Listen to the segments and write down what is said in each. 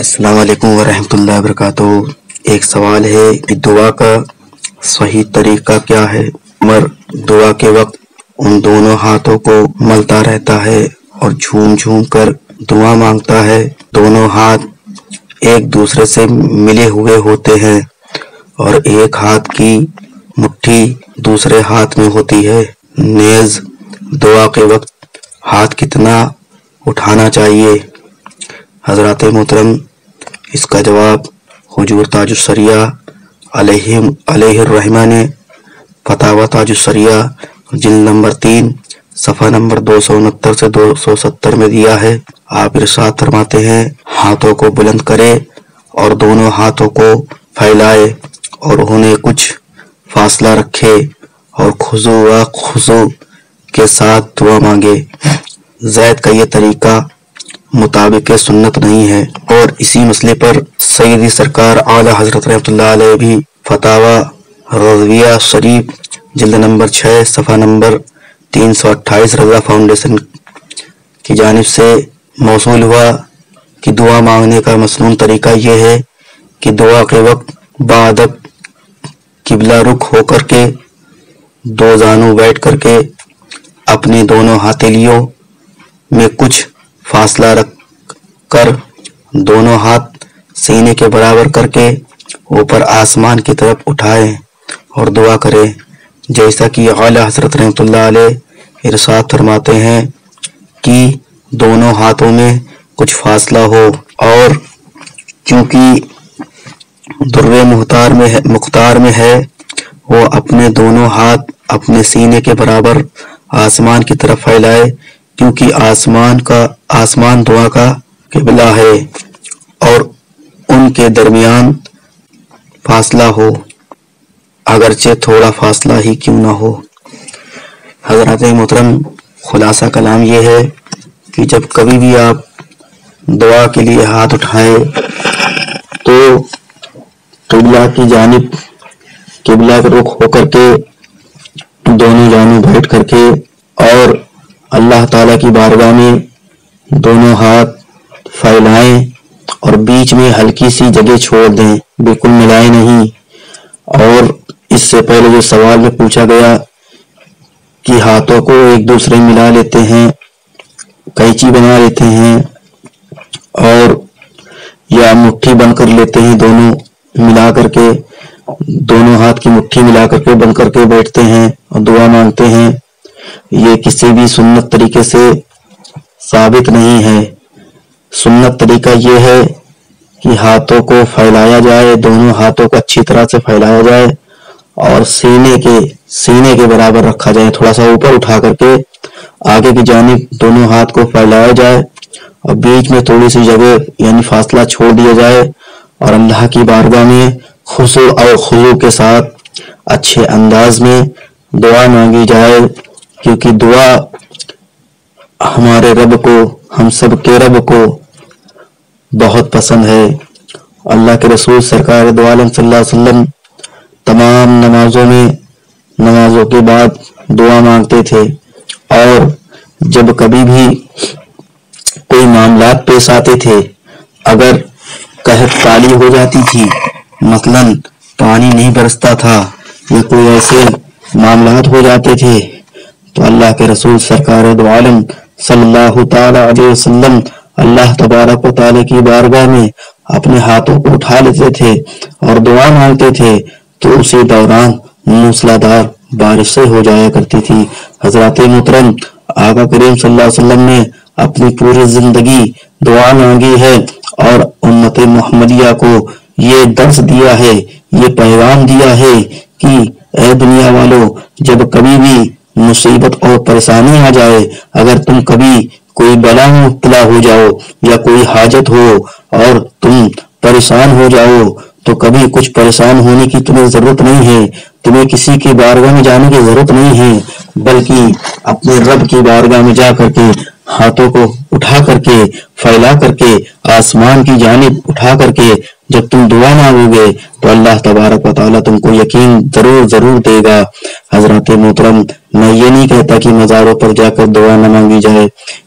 अस्सलाम वालेकुम वरहमतुल्लाहि वबरकातुहू। एक सवाल है कि दुआ का सही तरीका क्या है। उमर दुआ के वक्त उन दोनों हाथों को मलता रहता है और झूम झूम कर दुआ मांगता है। दोनों हाथ एक दूसरे से मिले हुए होते हैं और एक हाथ की मुट्ठी दूसरे हाथ में होती है। नेज़ दुआ के वक्त हाथ कितना उठाना चाहिए। हज़रात मोहतरम, इसका जवाब हुजूर ताजुस्सरिया अलैहिर्रहमा ने फतावा ताजुस्सरिया जिल्द नंबर 3 सफ़ा नंबर 269 से 270 में दिया है। आप इरशाद फरमाते हैं, हाथों को बुलंद करे और दोनों हाथों को फैलाए और उन्हें कुछ फासला रखे और खुशू के साथ दुआ मांगे। ज़ैद का यह तरीका मुताबिक सुन्नत नहीं है और इसी मसले पर सैयदी सरकार आला हजरत रहमतुल्लाह अलैह भी फतावा रज़विया शरीफ जिल्द नंबर 6 सफ़ा नंबर 328 रज़ा फाउंडेशन की जानिब से मौसूल हुआ कि दुआ मांगने का मसनून तरीका यह है कि दुआ के वक्त बादब किबला रुख होकर के दो जानू बैठ करके अपने दोनों हथेलियों में कुछ फासला रख कर दोनों हाथ सीने के बराबर करके ऊपर आसमान की तरफ उठाएं और दुआ करें, जैसा कि आला हज़रत रहमतुल्लाह अलैह इरशाद फरमाते हैं कि दोनों हाथों में कुछ फासला हो। और क्योंकि दुर्रे मुख्तार में है, वो अपने दोनों हाथ अपने सीने के बराबर आसमान की तरफ फैलाए, क्योंकि आसमान दुआ का किबला है और उनके दरमियान फासला हो, अगरचे थोड़ा फासला ही क्यों ना हो। हज़रात मोहतरम, खुलासा कलाम यह है कि जब कभी भी आप दुआ के लिए हाथ उठाएं तो किबला की जानिब किबला के रुख होकर के दोनों जानू बैठ करके और अल्लाह ताला की बारगाह में दोनों हाथ फैलाएं और बीच में हल्की सी जगह छोड़ दें, बिल्कुल मिलाएं नहीं। और इससे पहले जो सवाल में पूछा गया कि हाथों को एक दूसरे में मिला लेते हैं, कैंची बना लेते हैं और या मुट्ठी बंद कर लेते हैं, दोनों मिला करके दोनों हाथ की मुट्ठी मिला करके बंद करके बैठते हैं और दुआ मांगते हैं, ये किसी भी सुन्नत तरीके से साबित नहीं है। सुन्नत तरीका ये है कि हाथों को फैलाया जाए, दोनों हाथों को अच्छी तरह से फैलाया जाए और सीने के बराबर रखा जाए, थोड़ा सा ऊपर उठा करके आगे की जानिब दोनों हाथ को फैलाया जाए और बीच में थोड़ी सी जगह यानी फासला छोड़ दिया जाए और अल्लाह की बारगाह में खुशू और खुशू के साथ अच्छे अंदाज में दुआ मांगी जाए, क्योंकि दुआ हमारे रब को, हम सब के रब को बहुत पसंद है। अल्लाह के रसूल सरकार दो आलम सल्लल्लाहु अलैहि वसल्लम तमाम नमाजों के बाद दुआ मांगते थे और जब कभी भी कोई मामलात पेश आते थे, अगर कहत काली हो जाती थी, मसलन पानी नहीं बरसता था या कोई ऐसे मामलात हो जाते थे, तो अल्लाह के रसूल सरकार दो आलम सल्लल्लाहु ताला अलैहि वसल्लम अल्लाह तबारक व तआला की बारगाह में अपने हाथों को उठा लेते थे और दुआ मांगते थे, तो उसी दौरान मूसलाधार बारिशें हो जाया करती थी। हज़रात मोहतरम, आका करीम सल्लल्लाहु अलैहि वसल्लम ने अपनी पूरी जिंदगी दुआ मांगी है और उम्मत मोहम्मदिया को ये दर्स दिया है, ये पैगाम दिया है कि ए दुनिया वालों, जब कभी भी मुसीबत और परेशानी आ जाए, अगर तुम कभी कोई बला में मुब्तला हो जाओ या कोई हाजत हो और तुम परेशान हो जाओ, तो कभी कुछ परेशान होने की तुम्हें जरूरत नहीं है, तुम्हें किसी की बारगाह में जाने की जरूरत नहीं है, बल्कि अपने रब की बारगाह में जा करके हाथों को उठा करके फैला करके आसमान की जानिब उठा करके जब तुम दुआ मांगोगे तो अल्लाह तबारक व तआला तुमको यकीन जरूर देगा। हजरत मोहतरम, मैं ये नहीं कहता कि मज़ारों पर जाकर दुआ न मांगी जाए,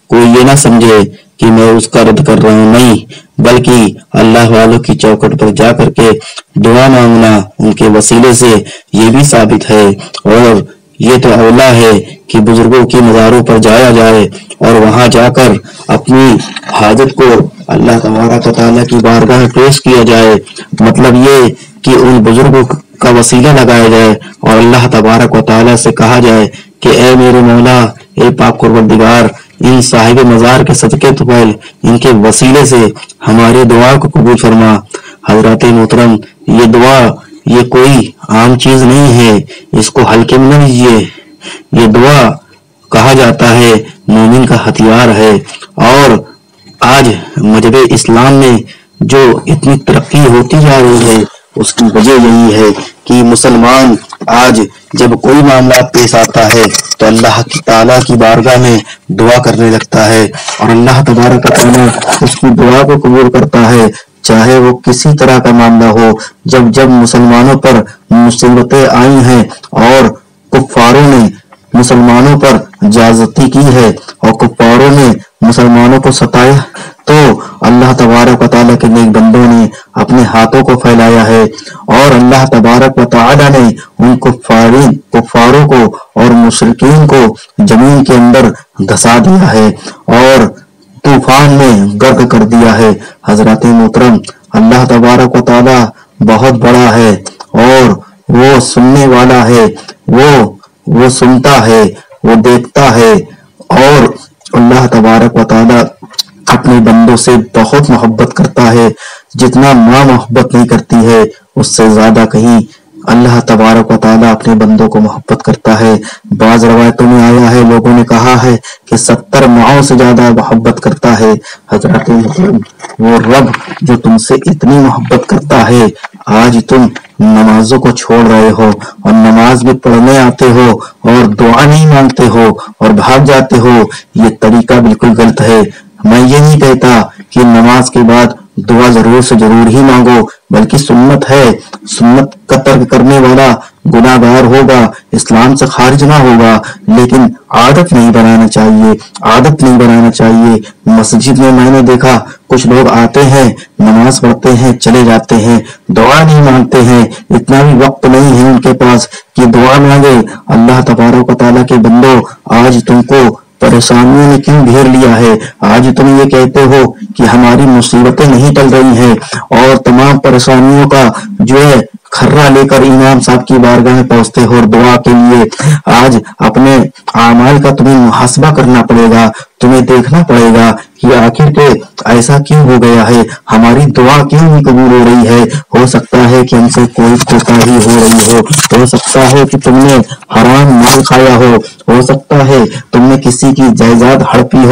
कोई ये ना समझे कि मैं उसका रद्द कर रहा हूँ, नहीं, बल्कि अल्लाह वालों की चौखट पर जा करके दुआ मांगना उनके वसीले से ये भी साबित है। और ये तो अवला है कि बुजुर्गों की मज़ारों पर जाया जाए और वहां जाकर अपनी हाजत को अल्लाह तबारक व तआला की बारगाह में पेश किया जाए। मतलब ये कि उन बुजुर्गों का वसीला लगाया जाए और अल्लाह तबारक व तआला से कहा जाए कि ए मेरे मौला, ए पाक कुर्बतदिगार, इन साहिब मज़ार के सदके तुफैल, इनके वसीले से हमारी दुआ को कबूल फरमा। हजरत मोहतरम, ये दुआ ये कोई आम चीज नहीं है, इसको हल्के में न लीजिए। ये दुआ कहा जाता है मोमिन का हथियार है। और आज मजहब इस्लाम में जो इतनी तरक्की होती जा रही है उसकी वजह यही है कि मुसलमान आज जब कोई मामला पेश आता है तो अल्लाह की ताला की बारगाह में दुआ करने लगता है और अल्लाह तबारक व तआला उसकी दुआ को कबूल करता है, चाहे वो किसी तरह का मामला हो। जब जब मुसलमानों पर मुसीबतें आई हैं और कुफ्फारों ने मुसलमानों पर ज्यादती की है और कुफ्फारों ने मुसलमानों को सताया, तो अल्लाह तबारक व तआला के नेक बंदों ने अपने हाथों को फैलाया है और अल्लाह तबारक व तआला ने उन कुफ्फारों को और मुशरिकीन को जमीन के अंदर धसा दिया है और तूफान में गर्क कर दिया है। हजरत मोहतरम, अल्लाह तबारक व तआला बहुत बड़ा है और वो सुनने वाला है, वो सुनता है, वो देखता है। और अल्लाह तबारक व तआला अपने बंदों से बहुत मोहब्बत करता है। जितना माँ मोहब्बत नहीं करती है उससे ज्यादा कहीं अल्लाह तबारक व तआला अपने बंदों को मोहब्बत करता है। बाज रवायतों में आया है, लोगों ने कहा है कि 70 माओं से ज्यादा मोहब्बत करता है। हजरत वो रब जो तुमसे इतनी मोहब्बत करता है, आज तुम नमाजों को छोड़ रहे हो और नमाज भी पढ़ने आते हो और दुआ नहीं मांगते हो और भाग जाते हो, ये तरीका बिल्कुल गलत है। मैं ये नहीं कहता कि नमाज के बाद दुआ जरूर से जरूर ही मांगो, बल्कि सुन्नत है, सुन्नत का तर्क करने वाला गुनाहगार होगा, इस्लाम से खारिज ना होगा, लेकिन आदत नहीं बनाना चाहिए, आदत नहीं बनाना चाहिए। मस्जिद में मैंने देखा कुछ लोग आते हैं, नमाज पढ़ते हैं, चले जाते हैं, दुआ नहीं मांगते हैं। इतना भी वक्त नहीं है उनके पास कि दुआ मांगे। अल्लाह तबारक व तआला के बंदो, आज तुमको परेशानियों ने क्यों घेर लिया है? आज तुम ये कहते हो कि हमारी मुसीबतें नहीं टल रही हैं और तमाम परेशानियों का जो है खर्रा लेकर इमाम साहब की बारगाह में पहुंचते हो और दुआ के लिए। आज अपने आमाल का तुम्हें मुहासबा करना पड़ेगा, तुम्हें देखना पड़ेगा कि आखिर के ऐसा क्यों हो गया है, हमारी दुआ क्यों नहीं कबूल हो रही है। हो सकता है कि हमसे कोई कोताही हो रही हो सकता है कि तुमने हराम माल खाया हो सकता है तुमने किसी की जायदाद हड़पी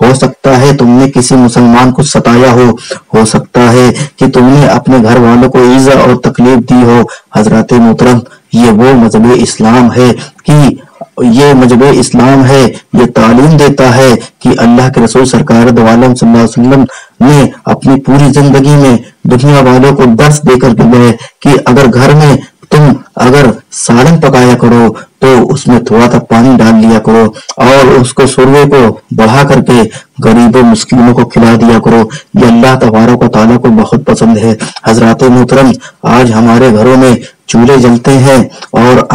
हो सकता है तुमने किसी मुसलमान को सताया हो सकता है कि तुमने अपने घर वालों को ईजा और तकलीफ दी हो। हजरत मोहतरम, ये वो मजहब इस्लाम है कि ये मजहब इस्लाम है, ये तालीम देता है कि अल्लाह के रसूल सरकार दो आलम सल्लल्लाहु अलैहि वसल्लम ने अपनी पूरी जिंदगी में दुनिया वालों को दर्स देकर के गए कि अगर घर में तुम अगर सालन पकाया करो तो उसमें थोड़ा सा पानी डाल लिया करो और उसको सुरवे को बढ़ा करके गरीबों मुस्लिमों को खिला दिया करो। ये अल्लाह तबारक व तआला को बहुत पसंद है। हजरत मोहतरम, आज हमारे घरों में चूल्हे जलते हैं और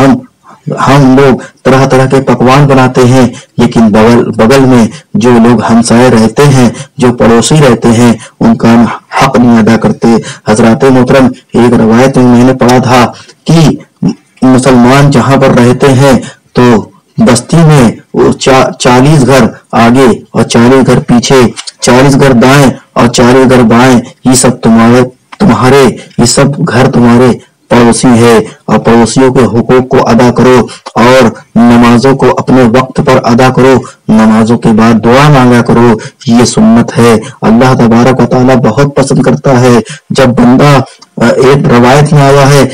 हम लोग तरह तरह के पकवान बनाते हैं, लेकिन बगल में जो लोग हमसाए रहते हैं, जो पड़ोसी रहते हैं, उनका हक नहीं अदा करते। हजरत मोहतरम, एक रवायत में मैंने पढ़ा था कि मुसलमान जहां पर रहते हैं तो बस्ती में 40 घर आगे और 40 घर पीछे, 40 घर दाएं और 40 घर बाएं, ये सब तुम्हारे ये सब घर तुम्हारे पड़ोसी है और पड़ोसियों के हुकूक को अदा करो और नमाजों को अपने वक्त पर अदा करो, नमाजों के बाद दुआ मांगा करो। ये सुन्नत है। अल्लाह तबारक व तआला बहुत पसंद करता है जब बंदा, एक रवायत में आया है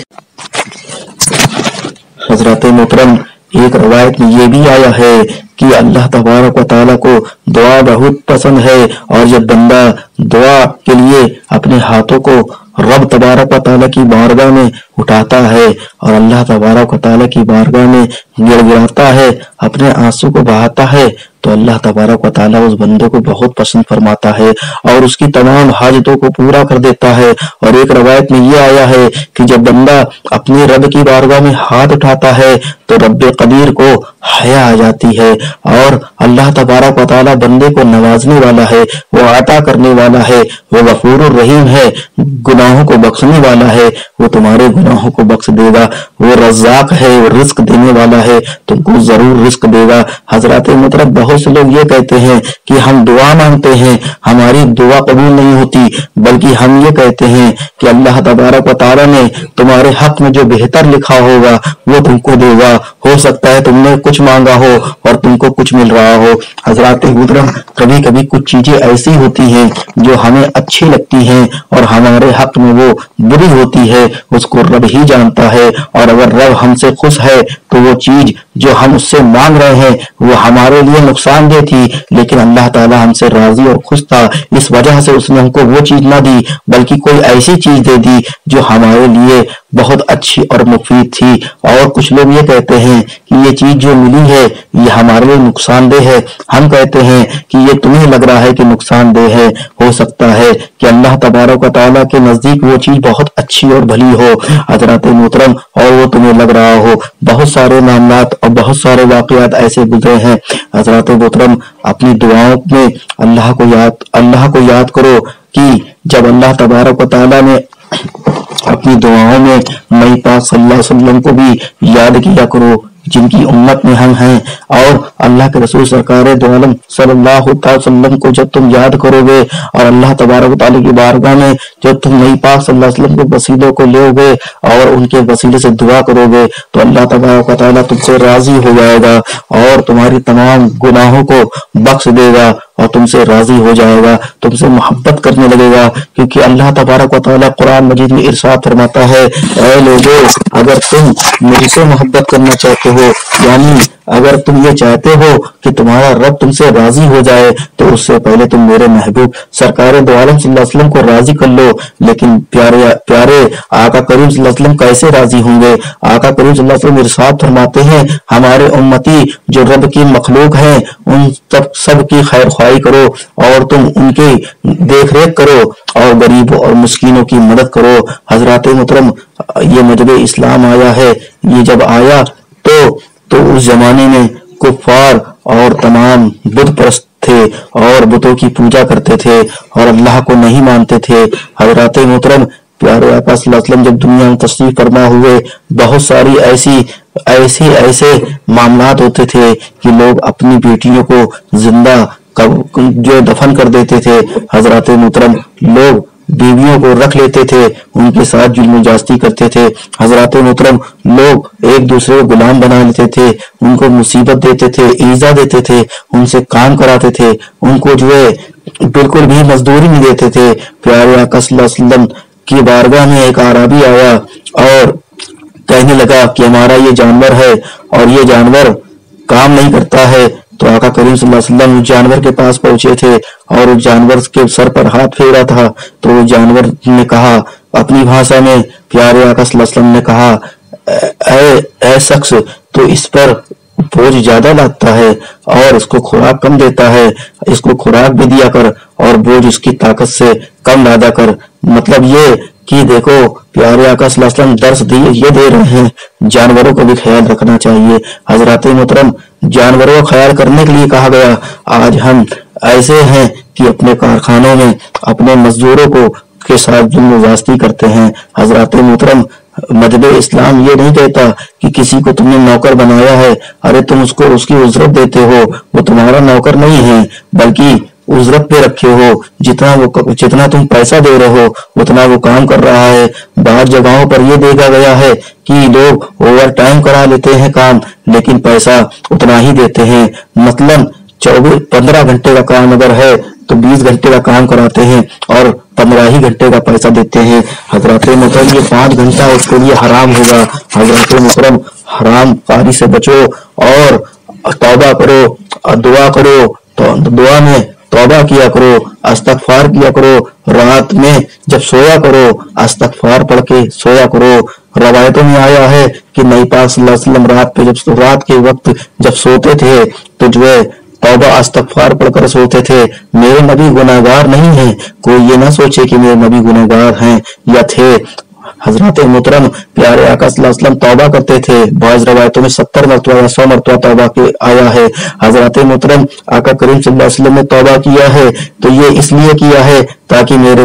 हजरत मोहतरम, एक रवायत में ये भी आया है कि अल्लाह तबारक व तआला को दुआ बहुत पसंद है और जब बंदा दुआ के लिए अपने हाथों को रब तबारक व तआला की बारगाह में उठाता है और अल्लाह तबारक व तआला की बारगाह में गिड़गिड़ाता है, अपने आंसू को बहाता है, तो अल्लाह तबारक व तआला उस बंदे को बहुत पसंद फरमाता है और उसकी तमाम हाजतों को पूरा कर देता है। और एक रवायत में ये आया है कि जब बंदा अपने रब की बारगाह में हाथ उठाता है तो रब कदीर को हया आ जाती है। और अल्लाह तबारक व तआला बंदे को नवाजने वाला है, वो अता करने वाला है, वो गफूरुर रहीम है, गुनाहों को बख्शने वाला है, वो तुम्हारे गुनाहों को बख्श देगा। वो रज़्ज़ाक है, वो रिस्क देने वाला है, तुमको जरूर रिस्क देगा। हजरत मोहतरम बहुत से लोग ये कहते हैं कि हम दुआ मांगते हैं, हमारी दुआ कबूल नहीं होती, बल्कि हम ये कहते हैं कि अल्लाह तबारक व तआला ने तुम्हारे हक में जो बेहतर लिखा होगा वो तुमको देगा। हो सकता है तुमने कुछ मांगा हो और तुमको कुछ मिल रहा हो। हजरत मोहतरम कभी कभी कुछ चीजें ऐसी होती हैं जो हमें अच्छी लगती हैं और हमारे हक में वो बुरी होती है, उसको रब ही जानता है। और अगर रब हमसे खुश है तो वो चीज जो हम उससे मांग रहे हैं वो हमारे लिए नुकसानदेह थी, लेकिन अल्लाह ताला हमसे राजी और खुश था, इस वजह से उसने हमको वो चीज ना दी बल्कि कोई ऐसी चीज दे दी जो हमारे लिए बहुत अच्छी और मुफीद थी। और कुछ लोग ये कहते हैं कि ये चीज जो मिली है ये हमारे लिए नुकसानदेह है, हम कहते हैं कि ये तुम्हें लग रहा है कि नुकसानदेह है, हो सकता है कि अल्लाह तबारक व तआला के नजदीक वो चीज बहुत अच्छी और भली हो हजरत मोहतरम, और वो तुम्हें लग रहा हो। बहुत सारे मामलात और बहुत सारे वाकयात ऐसे गुजरे हैं हजरत मोहतरम। अपनी दुआओं में अल्लाह को याद करो कि जब अल्लाह तबारक व तआला ने अपनी दुआओं में नबी पाक सल्लल्लाहु अलैहि वसल्लम को भी याद किया करो, जिनकी उम्मत में हम हैं। और अल्लाह के रसूल सरकार दो आलम सल्लल्लाहु अलैहि वसल्लम को जब तुम याद करोगे और अल्लाह तबारक व तआला की बारगाह में जब तुम नबी पाक सल्लल्लाहु अलैहि वसल्लम के वसीलों को लोगे और उनके वसीले से दुआ करोगे तो अल्लाह तबारक व तआला तुमसे राजी हो जाएगा और तुम्हारी तमाम गुनाहों को बख्श देगा और तुमसे राजी हो जाएगा, तुमसे मोहब्बत करने लगेगा। क्योंकि अल्लाह तबारक व तआला कुरान मजीद में इरशाद फरमाता है, ऐ लोगों अगर तुम मुझसे मोहब्बत करना चाहते हो, यानी अगर तुम ये चाहते हो कि तुम्हारा रब तुमसे राजी हो जाए तो उससे पहले तुम मेरे महबूब सरकार दो आलम सल्लल्लाहु अलैहि वसल्लम को राजी कर लो। लेकिन प्यारे आका करीम सल्लल्लाहु अलैहि वसल्लम कैसे राजी होंगे? आका करीम सल्लल्लाहु अलैहि वसल्लम इरशाद फरमाते हैं, हमारे उम्मती जो रब की मखलूक हैं उन सब की खैर ख्वाही करो और तुम उनकी देख रेख करो और गरीबों और मुस्किनों की मदद करो। हजरत मोहतरम ये मजहब इस्लाम आया है, ये जब आया तो उस जमाने में कुफार और तमाम बुत परस्त थे और बुतों की पूजा करते थे और अल्लाह को नहीं मानते थे। हजरत मोहतरम प्यारे आका सल्लल्लाहु अलैहि वसल्लम जब दुनिया में तशरीफ फरमा हुए, बहुत सारी ऐसे मामलात होते थे कि लोग अपनी बेटियों को जिंदा जो दफन कर देते थे। हजरत मोहतरम लोग बीवियों को रख लेते थे, उनके साथ जुल्म जास्ती करते थे। हजरत मोहतरम लोग एक दूसरे को गुलाम बना लेते थे, उनको मुसीबत देते थे, ईजा देते थे, उनसे काम कराते थे, उनको जो है बिल्कुल भी मजदूरी नहीं देते थे। प्यारे आका सल्लल्लाहु अलैहि वसल्लम की बारगाह में एक आराबी आया और कहने लगा कि हमारा ये जानवर है और ये जानवर काम नहीं करता है। तो आका करीम सल्लल्लाहु अलैहि वसल्लम उस जानवर के पास पहुंचे थे और उस जानवर के सर पर हाथ फेरा था तो उस जानवर ने कहा अपनी भाषा में, प्यारे आका सल्लल्लाहु अलैहि वसल्लम ने कहा, ऐ शख्स तो इस पर बोझ ज्यादा लगता है और इसको खुराक कम देता है, इसको खुराक भी दिया कर और बोझ उसकी ताकत से कम लादा कर। मतलब ये कि देखो प्यारे आका सल्लल्लाहु अलैहि वसल्लम दर्स ये दे रहे हैं, जानवरों को भी ख्याल रखना चाहिए। हजरत मोहतरम जानवरों का ख्याल करने के लिए कहा गया। आज हम ऐसे हैं कि अपने कारखानों में अपने मजदूरों को के साथ जुल्म करते हैं। हजरत मोहतरम मजहब इस्लाम ये नहीं कहता कि किसी को तुमने नौकर बनाया है, अरे तुम उसको उसकी उजरत देते हो, वो तुम्हारा नौकर नहीं है बल्कि उजरत पे रखे हो, जितना तुम पैसा दे रहे हो उतना वो काम कर रहा है। बाद जगहों पर ये देखा गया है कि लोग ओवर टाइम करा लेते हैं काम, लेकिन पैसा उतना ही देते हैं। मतलब 15 घंटे का काम अगर है तो 20 घंटे का काम कराते हैं और 15 ही घंटे का पैसा देते हैं। हजरत मोहतरम ये 5 घंटा उसके लिए हराम होगा। हजरत मोहतरम हराम कारी से बचो और तौबा करो, दुआ करो, तो दुआ में तौबा किया करो, इस्तगफार किया करो, रात में जब सोया करो इस्तगफार पढ़ के सोया करो। रवायतों में आया है कि नबी पाक सल्लल्लाहु अलैहि वसल्लम रात के वक्त जब सोते थे तो जो है तौबा इस्तगफार पढ़कर सोते थे। मेरे नबी गुनाहगार नहीं हैं, कोई ये ना सोचे कि मेरे नबी गुनाहगार हैं या थे। हजरत मोहतरम प्यारे आका सल्लल्लाहु अलैहि वसल्लम तौबा करते थे। बाज़ रवायतों में 70 मरतबा या 100 मरतबा तौबा के आया है। हजरत मोहतरम आका करीम सल्लल्लाहु अलैहि वसल्लम ने तौबा किया है तो ये इसलिए किया है ताकि मेरे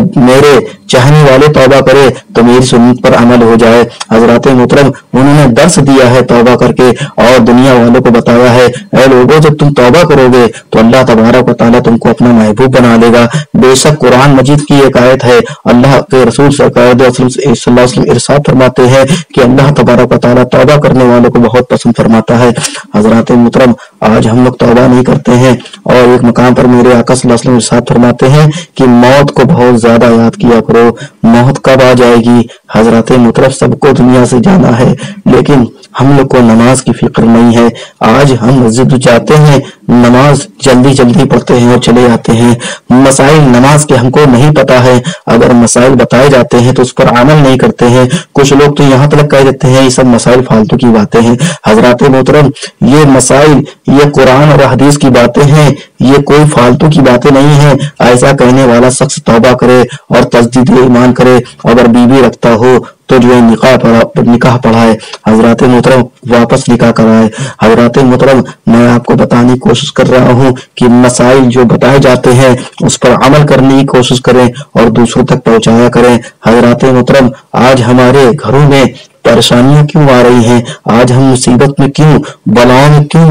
चाहने वाले तौबा करे तो मेरी सुन्नत पर अमल हो जाए। हजरत मोहतरम उन्होंने दर्स दिया है तौबा करके और दुनिया वालों को बताया है, ऐ लोगों जब तुम तौबा करोगे तो अल्लाह तबारक व तआला तुमको अपना महबूब बना लेगा। बेशक कुरान मजीद की एक आयत है, अल्लाह के रसूल सरकार सल्लल्लाहु अलैहि वसल्लम इरशाद फरमाते हैं कि अल्लाह तबारक व तआला तौबा करने वालों को बहुत पसंद फरमाता है। हजरत मोहतरम आज हम लोग तौबा नहीं करते हैं और एक मकाम पर मेरे आका सल्लल्लाहु अलैहि वसल्लम इरशाद फरमाते हैं कि मौत को बहुत ज्यादा याद किया करो, मौत कब आ जाएगी। हजरत मोहतरम सबको दुनिया से जाना है लेकिन हम लोग को नमाज की फिक्र नहीं है। आज हम मस्जिद जाते हैं, नमाज जल्दी जल्दी पढ़ते हैं और चले जाते हैं। मसाइल नमाज के हमको नहीं पता है, अगर मसाइल बताए जाते हैं तो उस पर अमल नहीं करते हैं। कुछ लोग तो यहाँ तक कह देते हैं ये सब मसाइल फालतू की बातें हैं। हजरत मोहतरम ये मसाइल, ये कुरान और हदीस की बातें हैं, ये कोई फालतू की बातें नहीं है। ऐसा कहने वाला शख्स तौबा करे और तजदीद ईमान करे। अगर बीवी रखता हो तो जो है निकाह पढ़ाए, हजरत मोहतरम वापस निकाह कराए। हजरत मोहतरम मैं आपको बताने की कोशिश कर रहा हूँ कि मसाइल जो बताए जाते हैं उस पर अमल करने की कोशिश करें और दूसरों तक पहुंचाया करें। हजरत मोहतरम आज हमारे घरों में परेशानियां क्यों आ रही हैं, आज हम मुसीबत में क्यों, बलाओं में क्यों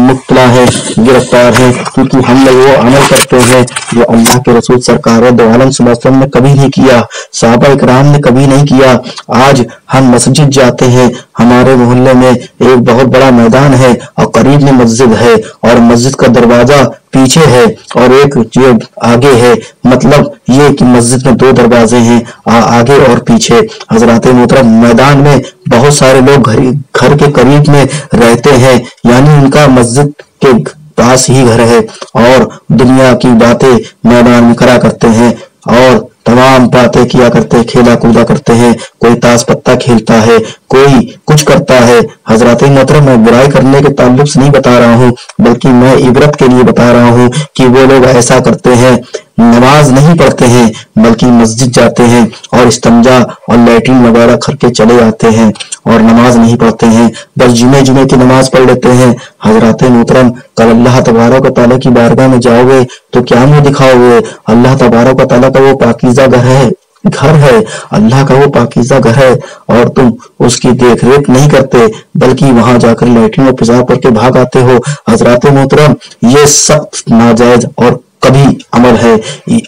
मुब्तला है, गिरफ्तार है, क्योंकि हम लोग वो अमल करते हैं जो अल्लाह के रसूल सरकार दो आलम सल्लल्लाहु अलैहि वसल्लम ने कभी नहीं किया, सहाबा इकराम ने कभी नहीं किया। आज हम मस्जिद जाते हैं, हमारे मोहल्ले में एक बहुत बड़ा मैदान है और करीब में मस्जिद है और मस्जिद का दरवाजा पीछे है और एक जो आगे है, मतलब ये कि मस्जिद में 2 दरवाजे हैं, आगे और पीछे। हजरत मोहतरम मैदान में बहुत सारे लोग घर के करीब में रहते हैं, यानी उनका मस्जिद के पास ही घर है और दुनिया की बातें मैदान में करा करते हैं और तमाम बातें किया करते हैं, खेला कूदा करते हैं। कोई ताश पत्ता खेलता है, कोई कुछ करता है। हजरत मोहतरम मैं बुराई करने के ताल्लुक से नहीं बता रहा हूँ, बल्कि मैं इबरत के लिए बता रहा हूँ कि वो लोग ऐसा करते हैं, नमाज नहीं पढ़ते हैं बल्कि मस्जिद जाते हैं और इस्तिंजा और लैट्रिन वगैरह करके चले जाते हैं और नमाज नहीं पढ़ते हैं, बस जुमे की नमाज पढ़ लेते हैं। हजरत मोहतरम कल अल्लाह तबारक व तआला की बारगाह में जाओगे तो क्या मुंह दिखाओगे? अल्लाह तबारक व तआला का वो पाकीज़ा घर है, अल्लाह का वो पाकीज़ा घर है और तुम उसकी देख रेख नहीं करते बल्कि वहां जाकर लैट्रिन और पेशाब करके भाग आते हो। हजरत मोहतरम ये सख्त नाजायज और कभी अमल है,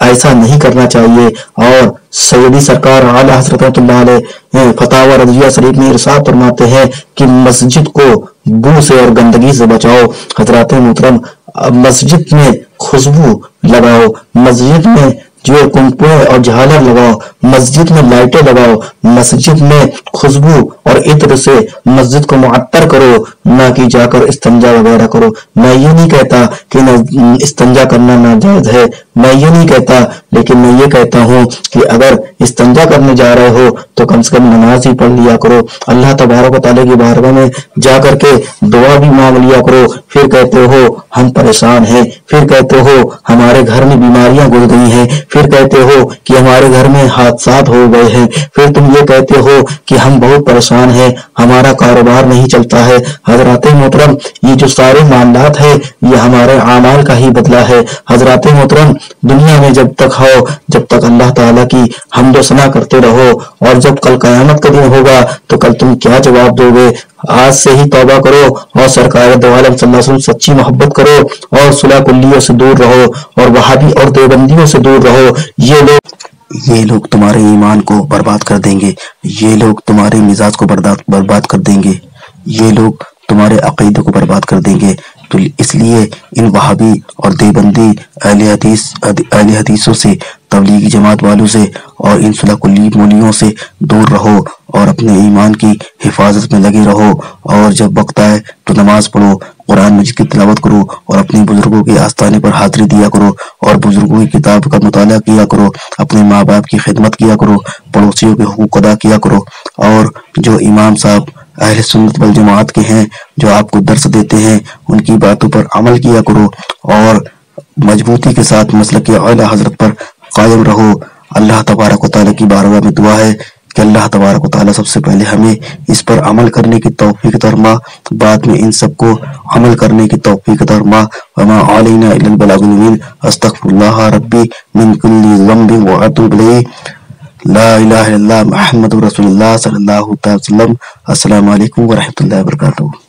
ऐसा नहीं करना चाहिए। और सैयदी सरकार आला हज़रत रहमतुल्लाह अलैह फतावा रज़िया शरीफ में इरशाद फरमाते हैं कि मस्जिद को बू से और गंदगी से बचाओ। हजरत मोहतरम मस्जिद में खुशबू लगाओ, मस्जिद में जो कुंकुम और झालर लगाओ, मस्जिद में लाइटें लगाओ, मस्जिद में खुशबू और इत्र से मस्जिद को मुअत्तर करो, ना कि जाकर इस्तिंजा वगैरह करो। मैं ये नहीं कहता कि इस्तिंजा करना नाजायज है, मैं ये नहीं कहता, लेकिन मैं ये कहता हूँ कि अगर इस्तिंजा करने जा रहे हो तो कम से कम नमाज ही पढ़ लिया करो। अल्लाह तबारक व तआला की बारगाह में जा करके दुआ भी मांग लिया करो। फिर कहते हो हम परेशान हैं, फिर कहते हो हमारे घर में बीमारियां घुस गई हैं, फिर कहते हो कि हमारे घर में हादसात हो गए हैं, फिर तुम ये कहते हो कि हम बहुत परेशान हैं, हमारा कारोबार नहीं चलता है। हजरत मोहतरम ये जो सारे मामलात है ये हमारे आमाल का ही बदला है। हजरत मोहतरम दुनिया में जब तक हो, जब तक अल्लाह ताला की हम्दो सना करते रहो और जब कल कयामत का दिन होगा तो कल तुम क्या जवाब दोगे? आज से ही तौबा करो और सरकार दो आलम सल्लल्लाहु अलैहि वसल्लम सच्ची मोहब्बत करो और सुलह कुल्लियों से दूर रहो और वहाबी और देवबंदियों से दूर रहो। ये लोग तुम्हारे ईमान को बर्बाद कर देंगे, ये लोग तुम्हारे मिजाज को बर्बाद कर देंगे, ये लोग तुम्हारे अकीदे को बर्बाद कर देंगे। तो इसलिए इन वहाबी और देवबंदी अहले हदीसों से, तबलीगी जमात वालों से और इन सुलह कुल्ली मौलियों से दूर रहो और अपने ईमान की हिफाजत में लगे रहो। और जब वक्त आए तो नमाज पढ़ो, कुरान मजीद की तिलावत करो और अपने बुजुर्गों के आस्थाने पर हाजिरी दिया करो और बुजुर्गों की किताब का मुताला किया करो, अपने माँ बाप की खिदमत किया करो, पड़ोसियों के हुकूक अदा किया करो और जो इमाम साहब اہل سنت والجماعت کے ہیں جو آپ کو درس دیتے ہیں، ان کی باتوں پر عمل کیا کرو اور مضبوطی کے ساتھ مسلک اعلی حضرت پر قائم رہو۔ اللہ تبارک و تعالیٰ کی بارگاہ میں دعا ہے کہ اللہ تبارک و تعالیٰ سب سے پہلے ہمیں اس پر عمل کرنے کی توفیق عطا فرما، بعد میں ان سب کو عمل کرنے کی توفیق عطا فرما۔ وما علینا الا البلاغ المبین۔ استغفر اللہ ربی من کل ذنب واتوب الیہ۔ لا الہ الا اللہ محمد رسول اللہ صلی اللہ علیہ وسلم۔ السلام علیکم ورحمۃ اللہ وبرکاتہ۔